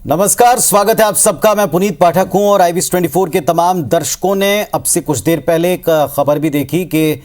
नमस्कार, स्वागत है आप सबका। मैं पुनीत पाठक हूं और IBS 24 के तमाम दर्शकों ने अब से कुछ देर पहले एक खबर भी देखी कि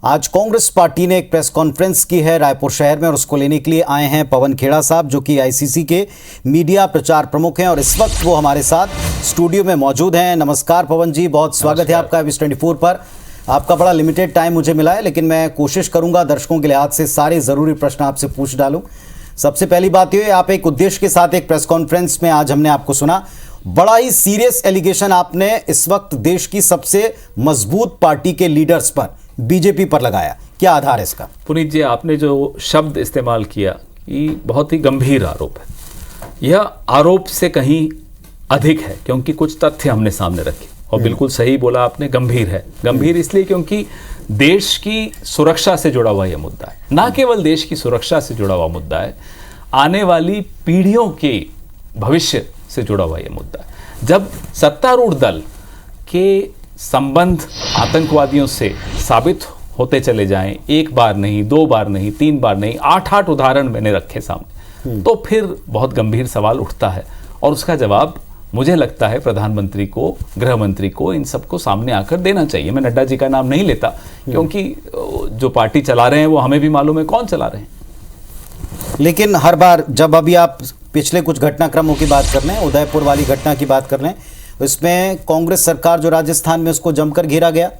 आज कांग्रेस पार्टी ने एक प्रेस कॉन्फ्रेंस की है रायपुर शहर में और उसको लेने के लिए आए हैं पवन खेड़ा साहब, जो कि ICC के मीडिया प्रचार प्रमुख हैं और इस वक्त वो हमारे साथ स्टूडियो में मौजूद हैं। नमस्कार पवन जी, बहुत स्वागत है आपका IBS 24 पर। आपका बड़ा लिमिटेड टाइम मुझे मिला है, लेकिन मैं कोशिश करूंगा दर्शकों के लिहाज से सारे ज़रूरी प्रश्न आपसे पूछ डालूं। सबसे पहली बात यह है, आप एक उद्देश्य के साथ एक प्रेस कॉन्फ्रेंस में आज हमने आपको सुना, बड़ा ही सीरियस एलिगेशन आपने इस वक्त देश की सबसे मजबूत पार्टी के लीडर्स पर, बीजेपी पर लगाया। क्या आधार है इसका? पुनीत जी, आपने जो शब्द इस्तेमाल किया ये बहुत ही गंभीर आरोप है। यह आरोप से कहीं अधिक है, क्योंकि कुछ तथ्य हमने सामने रखे और बिल्कुल सही बोला आपने, गंभीर है। गंभीर इसलिए क्योंकि देश की सुरक्षा से जुड़ा हुआ यह मुद्दा है। ना केवल देश की सुरक्षा से जुड़ा हुआ मुद्दा है, आने वाली पीढ़ियों के भविष्य से जुड़ा हुआ यह मुद्दा है। जब सत्तारूढ़ दल के संबंध आतंकवादियों से साबित होते चले जाएं, एक बार नहीं, दो बार नहीं, तीन बार नहीं, 8 उदाहरण मैंने रखे सामने, तो फिर बहुत गंभीर सवाल उठता है और उसका जवाब मुझे लगता है प्रधानमंत्री को, गृह मंत्री को, इन सबको सामने आकर देना चाहिए। मैं नड्डा जी का नाम नहीं लेता, क्योंकि जो पार्टी चला रहे हैं वो हमें भी मालूम है कौन चला रहे हैं। लेकिन हर बार जब अभी आप पिछले कुछ घटनाक्रमों की बात कर लें, उदयपुर वाली घटना की बात कर लें, इसमें कांग्रेस सरकार जो राजस्थान में, उसको जमकर घेरा गया।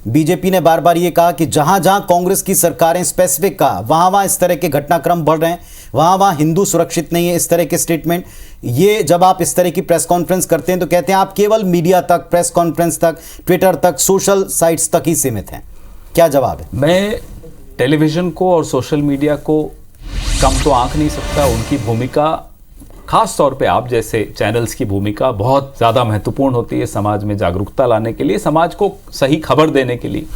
बीजेपी ने बार बार ये कहा कि जहां जहां कांग्रेस की सरकारें, स्पेसिफिक कहा, वहां वहां इस तरह के घटनाक्रम बढ़ रहे हैं, वहां वहां हिंदू सुरक्षित नहीं है, इस तरह के स्टेटमेंट। ये जब आप इस तरह की प्रेस कॉन्फ्रेंस करते हैं तो कहते हैं आप केवल मीडिया तक, प्रेस कॉन्फ्रेंस तक, ट्विटर तक, सोशल साइट्स तक ही सीमित हैं। क्या जवाब है? मैं टेलीविजन को और सोशल मीडिया को कम तो आंक नहीं सकता। उनकी भूमिका, खास तौर पे आप जैसे चैनल्स की भूमिका बहुत ज़्यादा महत्वपूर्ण होती है समाज में जागरूकता लाने के लिए, समाज को सही खबर देने के लिए।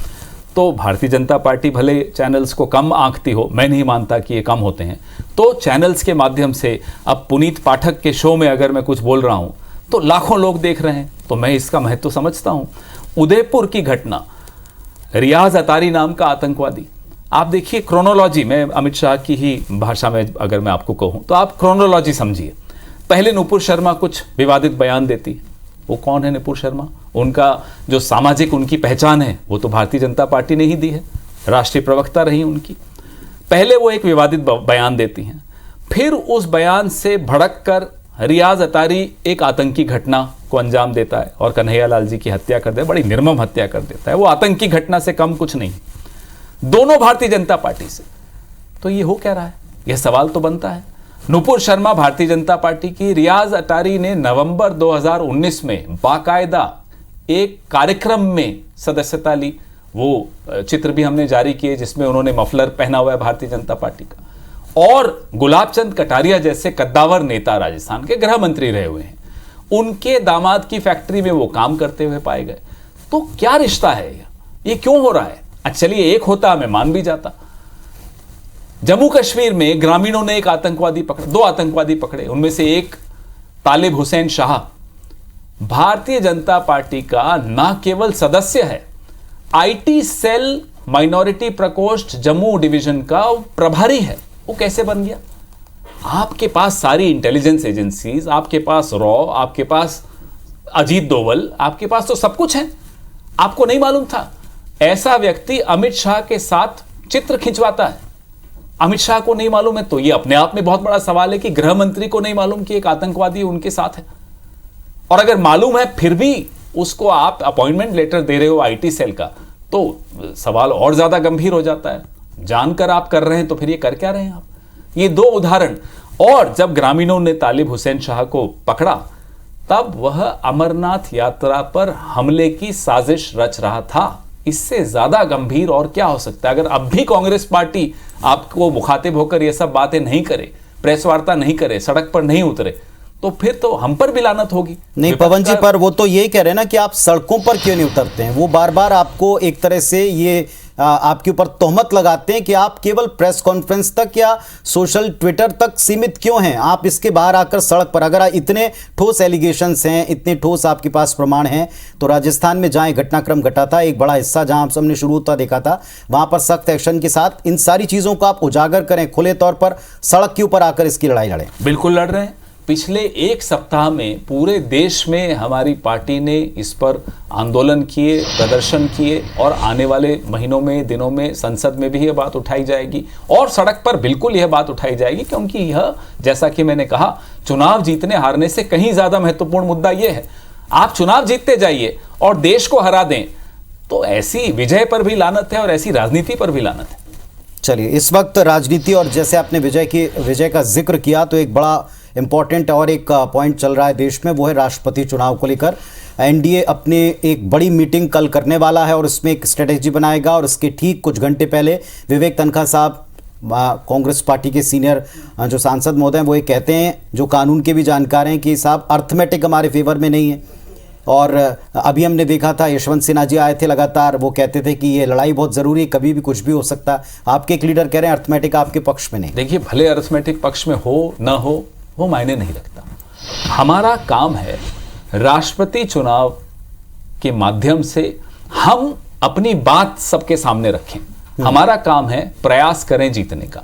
तो भारतीय जनता पार्टी भले चैनल्स को कम आंकती हो, मैं नहीं मानता कि ये कम होते हैं, तो चैनल्स के माध्यम से अब पुनीत पाठक के शो में अगर मैं कुछ बोल रहा हूँ तो लाखों लोग देख रहे हैं, तो मैं इसका महत्व समझता हूँ। उदयपुर की घटना, रियाज अतारी नाम का आतंकवादी, आप देखिए क्रोनोलॉजी में, अमित शाह की ही भाषा में अगर मैं आपको कहूँ तो आप क्रोनोलॉजी समझिए। पहले नुपुर शर्मा कुछ विवादित बयान देती है। वो कौन है नुपुर शर्मा? उनका जो सामाजिक उनकी पहचान है वो तो भारतीय जनता पार्टी ने ही दी है, राष्ट्रीय प्रवक्ता रही उनकी। पहले वो एक विवादित बयान देती हैं, फिर उस बयान से भड़क कर रियाज अतारी एक आतंकी घटना को अंजाम देता है और कन्हैया लाल जी की हत्या कर देता है, बड़ी निर्मम हत्या कर देता है। वो आतंकी घटना से कम कुछ नहीं, दोनों भारतीय जनता पार्टी से। तो ये हो क्या रहा है? यह सवाल तो बनता है। नुपुर शर्मा भारतीय जनता पार्टी की, रियाज अतारी ने नवंबर 2019 में बाकायदा एक कार्यक्रम में सदस्यता ली। वो चित्र भी हमने जारी किए जिसमें उन्होंने मफलर पहना हुआ है भारतीय जनता पार्टी का। और गुलाब चंद कटारिया जैसे कद्दावर नेता राजस्थान के गृह मंत्री रहे हुए हैं, उनके दामाद की फैक्ट्री में वो काम करते हुए पाए गए। तो क्या रिश्ता है ये क्यों हो रहा है? चलिए एक होता मैं मान भी जाता। जम्मू कश्मीर में ग्रामीणों ने एक आतंकवादी पकड़ा, 2 आतंकवादी पकड़े, उनमें से एक तालिब हुसैन शाह भारतीय जनता पार्टी का ना केवल सदस्य है, IT सेल माइनॉरिटी प्रकोष्ठ जम्मू डिवीजन का प्रभारी है। वो कैसे बन गया? आपके पास सारी इंटेलिजेंस एजेंसीज, आपके पास रॉ, आपके पास अजीत डोवल, आपके पास तो सब कुछ है, आपको नहीं मालूम था? ऐसा व्यक्ति अमित शाह के साथ चित्र खिंचवाता है, अमित शाह को नहीं मालूम है। तो ये अपने आप में बहुत बड़ा सवाल है कि गृह मंत्री को नहीं मालूम कि एक आतंकवादी उनके साथ है। और अगर मालूम है फिर भी उसको आप अपॉइंटमेंट लेटर दे रहे हो IT सेल का, तो सवाल और ज्यादा गंभीर हो जाता है। जानकर आप कर रहे हैं तो फिर ये कर क्या रहे हैं आप? ये 2 उदाहरण। और जब ग्रामीणों ने तालिब हुसैन शाह को पकड़ा, तब वह अमरनाथ यात्रा पर हमले की साजिश रच रहा था। इससे ज्यादा गंभीर और क्या हो सकता है? अगर अब भी कांग्रेस पार्टी आपको मुखातिब होकर ये सब बातें नहीं करे, प्रेस वार्ता नहीं करे, सड़क पर नहीं उतरे, तो फिर तो हम पर भी लानत होगी। नहीं पवन जी, पर वो तो यही कह रहे हैं ना कि आप सड़कों पर क्यों नहीं उतरते हैं। वो बार बार आपको एक तरह से ये आपके ऊपर तोहमत लगाते हैं कि आप केवल प्रेस कॉन्फ्रेंस तक या सोशल ट्विटर तक सीमित क्यों हैं, आप इसके बाहर आकर सड़क पर, अगर इतने ठोस एलिगेशंस हैं, इतने ठोस आपके पास प्रमाण हैं, तो राजस्थान में जहां घटनाक्रम घटा था, एक बड़ा हिस्सा जहां आप सबने शुरू होता देखा था, वहां पर सख्त एक्शन के साथ इन सारी चीज़ों को आप उजागर करें, खुले तौर पर सड़क के ऊपर आकर इसकी लड़ाई लड़ें। बिल्कुल लड़ रहे हैं। पिछले एक सप्ताह में पूरे देश में हमारी पार्टी ने इस पर आंदोलन किए, प्रदर्शन किए और आने वाले महीनों में, दिनों में संसद में भी यह बात उठाई जाएगी और सड़क पर बिल्कुल यह बात उठाई जाएगी, क्योंकि यह, जैसा कि मैंने कहा, चुनाव जीतने हारने से कहीं ज्यादा महत्वपूर्ण मुद्दा यह है। आप चुनाव जीतते जाइए और देश को हरा दें तो ऐसी विजय पर भी लानत है और ऐसी राजनीति पर भी लानत है। चलिए, इस वक्त राजनीति और जैसे आपने विजय का जिक्र किया, तो एक बड़ा इंपॉर्टेंट और एक पॉइंट चल रहा है देश में, वो है राष्ट्रपति चुनाव को लेकर। एनडीए अपने एक बड़ी मीटिंग कल करने वाला है और उसमें एक स्ट्रेटेजी बनाएगा और इसके ठीक कुछ घंटे पहले विवेक तनखा साहब, कांग्रेस पार्टी के सीनियर जो सांसद महोदय हैं, वो ये कहते हैं, जो कानून के भी जानकार हैं, कि साहब अर्थमेटिक हमारे फेवर में नहीं है। और अभी हमने देखा था यशवंत सिन्हा जी आए थे, लगातार वो कहते थे कि ये लड़ाई बहुत ज़रूरी है, कभी भी कुछ भी हो सकता है। आपके एक लीडर कह रहे हैं अर्थमेटिक आपके पक्ष में नहीं। देखिए, भले अर्थमेटिक पक्ष में हो ना हो, वो मायने नहीं रखता। हमारा काम है राष्ट्रपति चुनाव के माध्यम से हम अपनी बात सबके सामने रखें। हमारा काम है प्रयास करें जीतने का।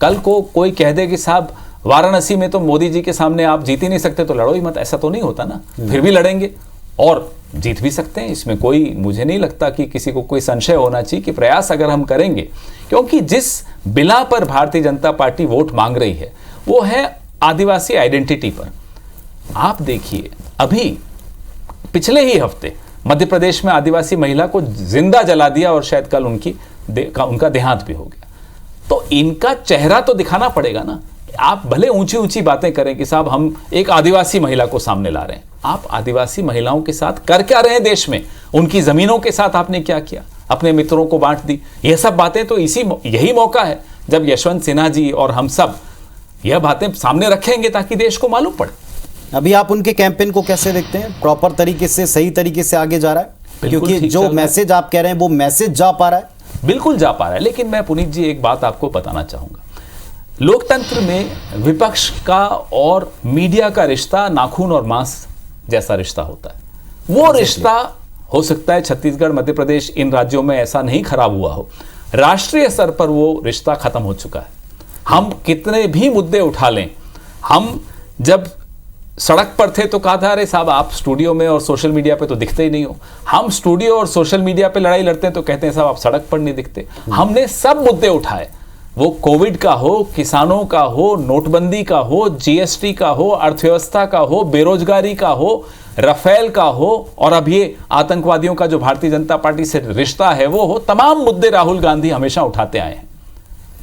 कल को कोई कह दे कि साहब वाराणसी में तो मोदी जी के सामने आप जीत ही नहीं सकते, तो लड़ो ही मत, ऐसा तो नहीं होता ना। फिर भी लड़ेंगे और जीत भी सकते हैं। इसमें कोई, मुझे नहीं लगता कि किसी को कोई संशय होना चाहिए कि प्रयास अगर हम करेंगे, क्योंकि जिस बिला पर भारतीय जनता पार्टी वोट मांग रही है वो है आदिवासी आइडेंटिटी पर। आप देखिए, अभी पिछले ही हफ्ते मध्य प्रदेश में आदिवासी महिला को जिंदा जला दिया और शायद कल उनका देहांत भी हो गया। तो इनका चेहरा तो दिखाना पड़ेगा ना। आप भले ऊंची ऊंची बातें करें कि साहब हम एक आदिवासी महिला को सामने ला रहे हैं, आप आदिवासी महिलाओं के साथ कर क्या रहे हैं देश में? उनकी जमीनों के साथ आपने क्या किया? अपने मित्रों को बांट दी। यह सब बातें तो यही मौका है जब यशवंत सिन्हा जी और हम सब यह बातें सामने रखेंगे ताकि देश को मालूम पड़े। अभी आप उनके कैंपेन को कैसे देखते हैं? प्रॉपर तरीके से, सही तरीके से आगे जा रहा है? क्योंकि जो मैसेज आप कह रहे हैं वो मैसेज जा पा रहा है? बिल्कुल जा पा रहा है। लेकिन मैं पुनीत जी एक बात आपको बताना चाहूंगा, लोकतंत्र में विपक्ष का और मीडिया का रिश्ता नाखून और मांस जैसा रिश्ता होता है। वो रिश्ता हो सकता है छत्तीसगढ़, मध्य प्रदेश, इन राज्यों में ऐसा नहीं खराब हुआ हो, राष्ट्रीय स्तर पर वो रिश्ता खत्म हो चुका है। हम कितने भी मुद्दे उठा लें, हम जब सड़क पर थे तो कहा था अरे साहब आप स्टूडियो में और सोशल मीडिया पे तो दिखते ही नहीं हो। हम स्टूडियो और सोशल मीडिया पे लड़ाई लड़ते हैं तो कहते हैं साहब आप सड़क पर नहीं दिखते। हमने सब मुद्दे उठाए, वो कोविड का हो, किसानों का हो, नोटबंदी का हो, जीएसटी का हो, अर्थव्यवस्था का हो, बेरोजगारी का हो, राफेल का हो, और अब ये आतंकवादियों का जो भारतीय जनता पार्टी से रिश्ता है वो हो। तमाम मुद्दे राहुल गांधी हमेशा उठाते आए हैं।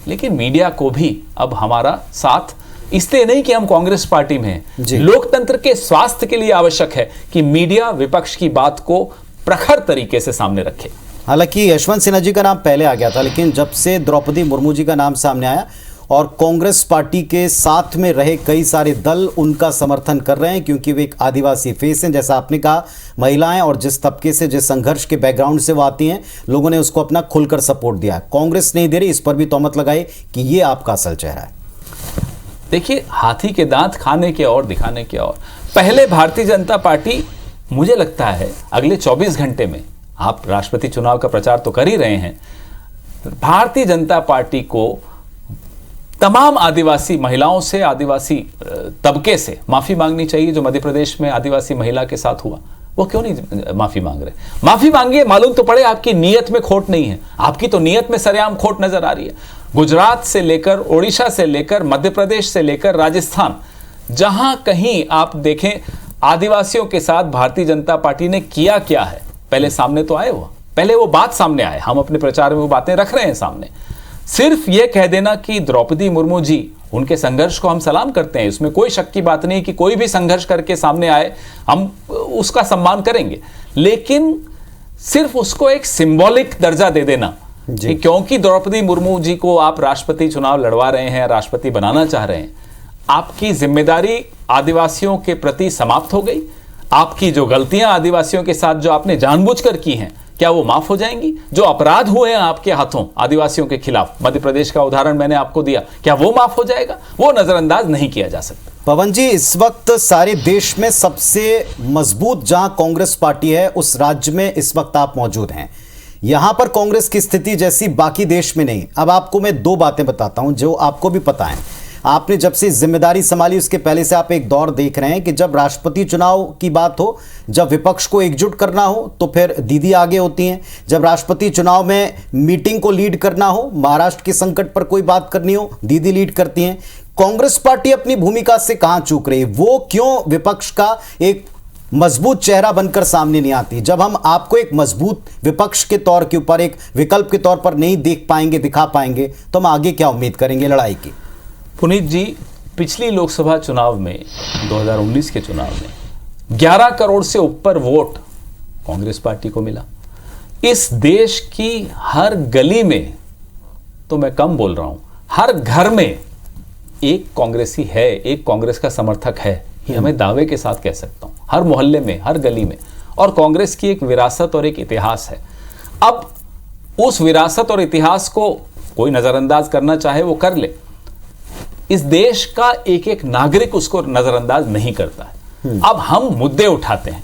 लेकिन मीडिया को भी अब हमारा साथ, इसलिए नहीं कि हम कांग्रेस पार्टी में हैं, लोकतंत्र के स्वास्थ्य के लिए आवश्यक है कि मीडिया विपक्ष की बात को प्रखर तरीके से सामने रखे। हालांकि यशवंत सिन्हा जी का नाम पहले आ गया था, लेकिन जब से द्रौपदी मुर्मू जी का नाम सामने आया और कांग्रेस पार्टी के साथ में रहे कई सारे दल उनका समर्थन कर रहे हैं, क्योंकि वे एक आदिवासी फेस हैं, जैसा आपने कहा, महिलाएं और जिस तबके से, जिस संघर्ष के बैकग्राउंड से वो आती हैं, लोगों ने उसको अपना खुलकर सपोर्ट दिया। कांग्रेस नहीं दे रही, इस पर भी तोहमत लगाई कि ये आपका असल चेहरा है। देखिए, हाथी के दांत खाने के और दिखाने के और। पहले भारतीय जनता पार्टी, मुझे लगता है अगले 24 घंटे में, आप राष्ट्रपति चुनाव का प्रचार तो कर ही रहे हैं, भारतीय जनता पार्टी को तमाम आदिवासी महिलाओं से, आदिवासी तबके से माफी मांगनी चाहिए। जो मध्य प्रदेश में आदिवासी महिला के साथ हुआ, वो क्यों नहीं माफी मांग रहे? माफी मांगिए, मालूम तो पड़े आपकी नीयत में खोट नहीं है। आपकी तो नीयत में सरेआम खोट नजर आ रही है। गुजरात से लेकर, ओडिशा से लेकर, मध्य प्रदेश से लेकर राजस्थान, जहां कहीं आप देखें आदिवासियों के साथ भारतीय जनता पार्टी ने किया क्या है, पहले सामने तो आए वो, पहले वो बात सामने आए। हम अपने प्रचार में वो बातें रख रहे हैं सामने। सिर्फ ये कह देना कि द्रौपदी मुर्मू जी, उनके संघर्ष को हम सलाम करते हैं, इसमें कोई शक की बात नहीं कि कोई भी संघर्ष करके सामने आए हम उसका सम्मान करेंगे, लेकिन सिर्फ उसको एक सिंबॉलिक दर्जा दे देना कि क्योंकि द्रौपदी मुर्मू जी को आप राष्ट्रपति चुनाव लड़वा रहे हैं, राष्ट्रपति बनाना चाह रहे हैं, आपकी जिम्मेदारी आदिवासियों के प्रति समाप्त हो गई। आपकी जो गलतियां आदिवासियों के साथ जो आपने जानबूझकर की हैं, क्या वो माफ हो जाएंगी? जो अपराध हुए हैं आपके हाथों आदिवासियों के खिलाफ, मध्य प्रदेश का उदाहरण मैंने आपको दिया, क्या वो माफ हो जाएगा? वो नजरअंदाज नहीं किया जा सकता। पवन जी, इस वक्त सारे देश में सबसे मजबूत जहां कांग्रेस पार्टी है, उस राज्य में इस वक्त आप मौजूद हैं। यहां पर कांग्रेस की स्थिति जैसी बाकी देश में नहीं। अब आपको मैं दो बातें बताता हूं जो आपको भी पता है। आपने जब से जिम्मेदारी संभाली उसके पहले से आप एक दौर देख रहे हैं कि जब राष्ट्रपति चुनाव की बात हो, जब विपक्ष को एकजुट करना हो तो फिर दीदी आगे होती हैं, जब राष्ट्रपति चुनाव में मीटिंग को लीड करना हो, महाराष्ट्र के संकट पर कोई बात करनी हो, दीदी लीड करती हैं। कांग्रेस पार्टी अपनी भूमिका से कहां चूक रही? वो क्यों विपक्ष का एक मजबूत चेहरा बनकर सामने नहीं आती? जब हम आपको एक मजबूत विपक्ष के तौर के ऊपर, एक विकल्प के तौर पर नहीं देख पाएंगे, दिखा पाएंगे, तो हम आगे क्या उम्मीद करेंगे लड़ाई की? पुनीत जी, पिछली लोकसभा चुनाव में 2019 के चुनाव में 11 करोड़ से ऊपर वोट कांग्रेस पार्टी को मिला। इस देश की हर गली में, तो मैं कम बोल रहा हूं, हर घर में एक कांग्रेसी है, एक कांग्रेस का समर्थक है, ये मैं दावे के साथ कह सकता हूं। हर मोहल्ले में, हर गली में। और कांग्रेस की एक विरासत और एक इतिहास है। अब उस विरासत और इतिहास को कोई नजरअंदाज करना चाहे वो कर ले, इस देश का एक एक नागरिक उसको नजरअंदाज नहीं करता है। अब हम मुद्दे उठाते हैं,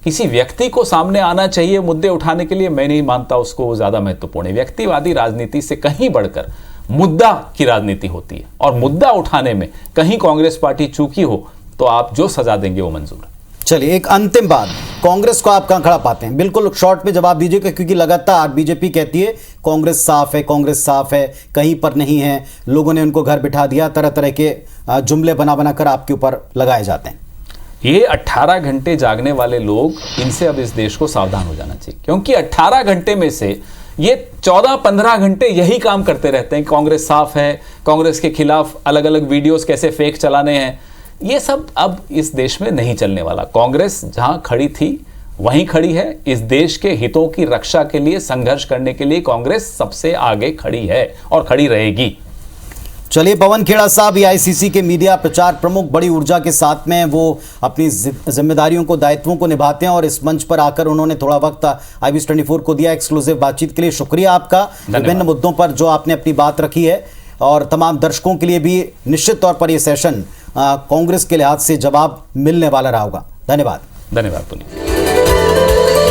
किसी व्यक्ति को सामने आना चाहिए मुद्दे उठाने के लिए, मैं नहीं मानता उसको ज्यादा महत्वपूर्ण है। व्यक्तिवादी राजनीति से कहीं बढ़कर मुद्दा की राजनीति होती है, और मुद्दा उठाने में कहीं कांग्रेस पार्टी चूकी हो तो आप जो सजा देंगे वो मंजूर है। चलिए, एक अंतिम बात, कांग्रेस को आप कहां खड़ा पाते हैं? बिल्कुल शॉर्ट में जवाब दीजिएगा, क्योंकि लगातार बीजेपी कहती है कांग्रेस साफ है, कांग्रेस साफ है, कहीं पर नहीं है, लोगों ने उनको घर बिठा दिया, तरह तरह के जुमले बना बनाकर आपके ऊपर लगाए जाते हैं। ये 18 घंटे जागने वाले लोग, इनसे अब इस देश को सावधान हो जाना चाहिए, क्योंकि 18 घंटे में से ये 14-15 घंटे यही काम करते रहते हैं। कांग्रेस साफ है, कांग्रेस के खिलाफ अलग अलग वीडियोस कैसे फेक चलाने हैं, ये सब अब इस देश में नहीं चलने वाला। कांग्रेस जहां खड़ी थी वहीं खड़ी है। इस देश के हितों की रक्षा के लिए, संघर्ष करने के लिए कांग्रेस सबसे आगे खड़ी है और खड़ी रहेगी। चलिए, पवन खेड़ा साहब एआईसीसी के मीडिया प्रचार प्रमुख, बड़ी ऊर्जा के साथ में वो अपनी जिम्मेदारियों को, दायित्वों को निभाते हैं, और इस मंच पर आकर उन्होंने थोड़ा वक्त IBS24 को दिया एक्सक्लूसिव बातचीत के लिए। शुक्रिया आपका। विभिन्न मुद्दों पर जो आपने अपनी बात रखी है, और तमाम दर्शकों के लिए भी निश्चित तौर पर यह सेशन कांग्रेस के लिहाज से जवाब मिलने वाला रहा होगा। धन्यवाद। धन्यवाद पुनीत।